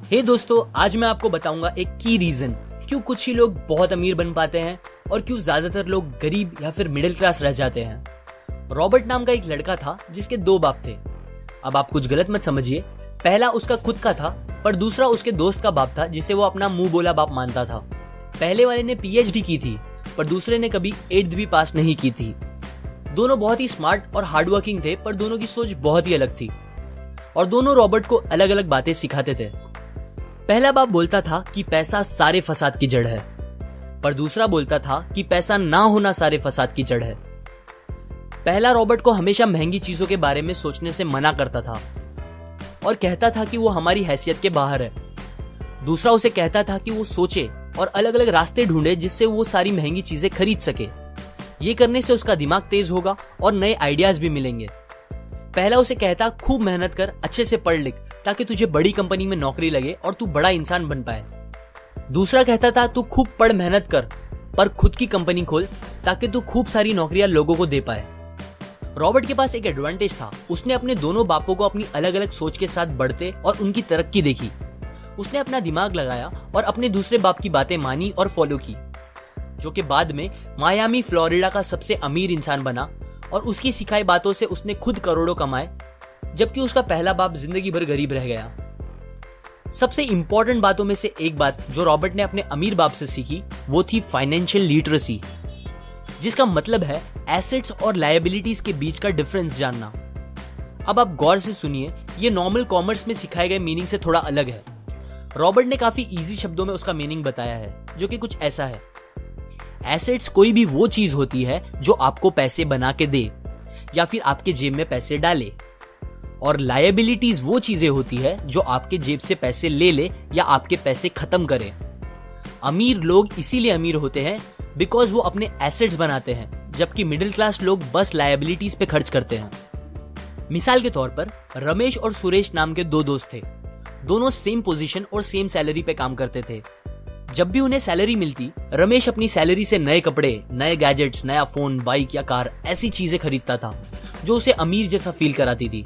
हे दोस्तों, आज मैं आपको बताऊंगा एक की रीजन क्यों कुछ ही लोग बहुत अमीर बन पाते हैं और क्यों ज्यादातर लोग गरीब या फिर मिडिल क्लास रह जाते हैं। रॉबर्ट नाम का एक लड़का था जिसके दो बाप थे। अब आप कुछ गलत मत समझिए, पहला उसका खुद का था पर दूसरा उसके दोस्त का बाप था जिसे वो अपना मुंह बोला बाप मानता था। पहले वाले ने पीएचडी की थी पर दूसरे ने कभी 8th भी पास नहीं की थी। दोनों बहुत ही स्मार्ट और हार्डवर्किंग थे पर दोनों की सोच बहुत ही अलग थी और दोनों रॉबर्ट को अलग अलग बातें सिखाते थे। पहला बाप बोलता था कि पैसा सारे फसाद की जड़ है, पर दूसरा बोलता था कि पैसा ना होना सारे फसाद की जड़ है। पहला रॉबर्ट को हमेशा महंगी चीजों के बारे में सोचने से मना करता था और कहता था कि वो हमारी हैसियत के बाहर है। दूसरा उसे कहता था कि वो सोचे और अलग अलग रास्ते ढूंढे जिससे वो सारी महंगी चीजें खरीद सके। ये करने से उसका दिमाग तेज होगा और नए आइडियाज भी मिलेंगे। पहला उसे कहता खूब मेहनत कर, अच्छे से पढ़ लिख ताकि तुझे बड़ी कंपनी में नौकरी लगे और तू बड़ा इंसान बन पाए। दूसरा कहता था तू खूब पढ़ मेहनत कर पर खुद की कंपनी खोल ताकि तू खूब सारी नौकरियां लोगों को दे पाए। रॉबर्ट के पास एक एडवांटेज था, उसने अपने दोनों बापों को अपनी अलग अलग सोच के साथ बढ़ते और उनकी तरक्की देखी। उसने अपना दिमाग लगाया और अपने दूसरे बाप की बातें मानी और फॉलो की, जो कि बाद में मायामी फ्लोरिडा का सबसे अमीर इंसान बना और उसकी सिखाई बातों से उसने खुद करोड़ों कमाए, जबकि उसका पहला बाप जिंदगी भर गरीब रह गया। सबसे इंपॉर्टेंट बातों में से एक बात जो रॉबर्ट ने अपने अमीर बाप से सीखी वो थी फाइनेंशियल लिटरेसी, जिसका मतलब है एसेट्स और लायबिलिटीज के बीच का डिफरेंस जानना। अब आप गौर से सुनिए, ये नॉर्मल कॉमर्स में सिखाए गए मीनिंग से थोड़ा अलग है। रॉबर्ट ने काफी इजी शब्दों में उसका मीनिंग बताया है, जो कि कुछ ऐसा है। एसेट्स कोई भी वो चीज होती है जो आपको पैसे बना के दे या फिर आपके जेब में पैसे डाले, और लायबिलिटीज वो चीजें होती है जो आपके जेब से पैसे ले ले या आपके पैसे खत्म करे। अमीर लोग इसीलिए अमीर होते हैं बिकॉज वो अपने एसेट्स बनाते हैं, जबकि मिडिल क्लास लोग बस लायबिलिटीज पे खर्च करते हैं। मिसाल के तौर पर रमेश और सुरेश नाम के दो दोस्त थे। दोनों सेम पोजीशन और सेम सैलरी पे काम करते थे। जब भी उन्हें सैलरी मिलती, रमेश अपनी सैलरी से नए कपड़े, नए गैजेट्स, नया फोन, बाइक या कार ऐसी चीजें खरीदता था जो उसे अमीर जैसा फील कराती थी।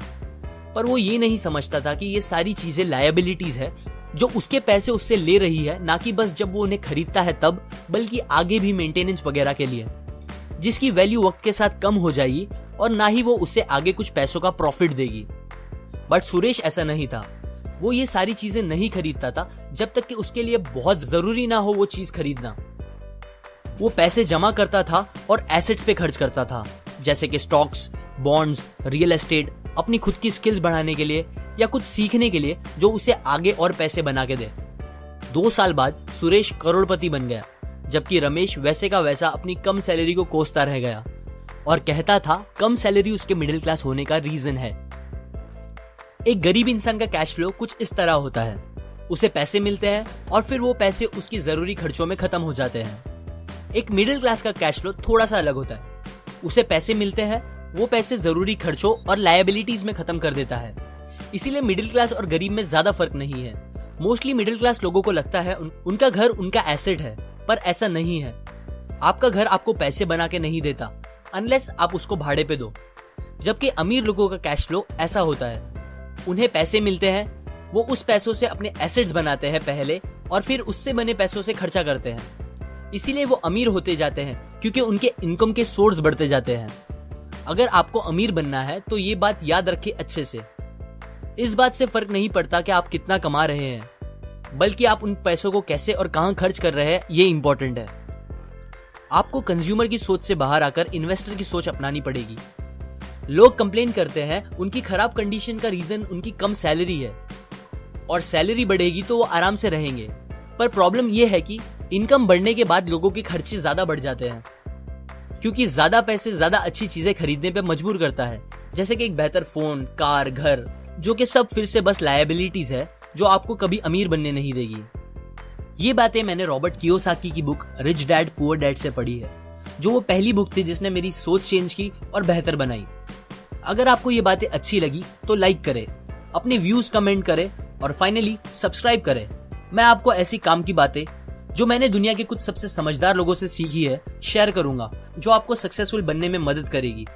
पर वो ये नहीं समझता था कि ये सारी चीजें लायबिलिटीज है जो उसके पैसे उससे ले रही है, ना कि बस जब वो उन्हें खरीदता है तब, बल्कि आगे भी मेंटेनेंस वगैरह के लिए, जिसकी वैल्यू वक्त के साथ कम हो जाएगी और ना ही वो उससे आगे कुछ पैसों का प्रॉफिट देगी। बट सुरेश ऐसा नहीं था। वो ये सारी चीजें नहीं खरीदता था जब तक कि उसके लिए बहुत जरूरी ना हो वो चीज खरीदना। वो पैसे जमा करता था और एसेट्स पे खर्च करता था, जैसे कि स्टॉक्स, बॉन्ड्स, रियल एस्टेट, अपनी खुद की स्किल्स बढ़ाने के लिए या कुछ सीखने के लिए जो उसे आगे और पैसे बना के दे। 2 साल बाद सुरेश करोड़पति बन गया, जबकि रमेश वैसे का वैसा अपनी कम सैलरी को कोसता रह गया और कहता था कम सैलरी उसके मिडिल क्लास होने का रीजन है। एक गरीब इंसान का कैश फ्लो कुछ इस तरह होता है, उसे पैसे मिलते हैं और फिर वो पैसे उसकी जरूरी खर्चों में खत्म हो जाते हैं। एक मिडिल क्लास का कैश फ्लो थोड़ा सा अलग होता है, उसे पैसे मिलते हैं, वो पैसे जरूरी खर्चों और लायबिलिटीज में खत्म कर देता है। इसीलिए मिडिल क्लास और गरीब में ज्यादा फर्क नहीं है। मोस्टली मिडिल क्लास लोगों को लगता है उनका घर उनका एसेट है, पर ऐसा नहीं है। आपका घर आपको पैसे बना के नहीं देता अनलेस आप उसको भाड़े पे दो, जबकि अमीर लोगों का कैश फ्लो ऐसा होता है। उन्हें पैसे मिलते हैं, वो उस पैसों से अपने एसेट्स बनाते हैं पहले और फिर उससे बने पैसों से खर्चा करते हैं। इसीलिए वो अमीर होते जाते हैं क्योंकि उनके इनकम के सोर्स बढ़ते जाते हैं। अगर आपको अमीर बनना है तो ये बात याद रखिए अच्छे से। इस बात से फर्क नहीं पड़ता कि आप कितना कमा रहे हैं, बल्कि आप उन पैसों को कैसे और कहां खर्च कर रहे हैं, ये इंपॉर्टेंट है। आपको कंज्यूमर की सोच से बाहर आकर इन्वेस्टर की सोच अपनानी पड़ेगी। लोग कंप्लेन करते हैं उनकी खराब कंडीशन का रीजन उनकी कम सैलरी है और सैलरी बढ़ेगी तो वो आराम से रहेंगे, पर प्रॉब्लम ये है कि इनकम बढ़ने के बाद लोगों के खर्चे ज्यादा बढ़ जाते हैं, क्योंकि ज्यादा पैसे ज्यादा अच्छी चीजें खरीदने पे मजबूर करता है, जैसे कि एक बेहतर फोन, कार, घर, जो कि सब फिर से बस लायबिलिटीज है जो आपको कभी अमीर बनने नहीं देगी। ये बातें मैंने रॉबर्ट कियोसाकी की book rich dad poor dad से पढ़ी है, जो वो पहली बुक थी जिसने मेरी सोच चेंज की और बेहतर बनाई। अगर आपको ये बातें अच्छी लगी तो लाइक करें, अपने व्यूज कमेंट करें और फाइनली सब्सक्राइब करें। मैं आपको ऐसी काम की बातें जो मैंने दुनिया के कुछ सबसे समझदार लोगों से सीखी है शेयर करूंगा, जो आपको सक्सेसफुल बनने में मदद करेगी।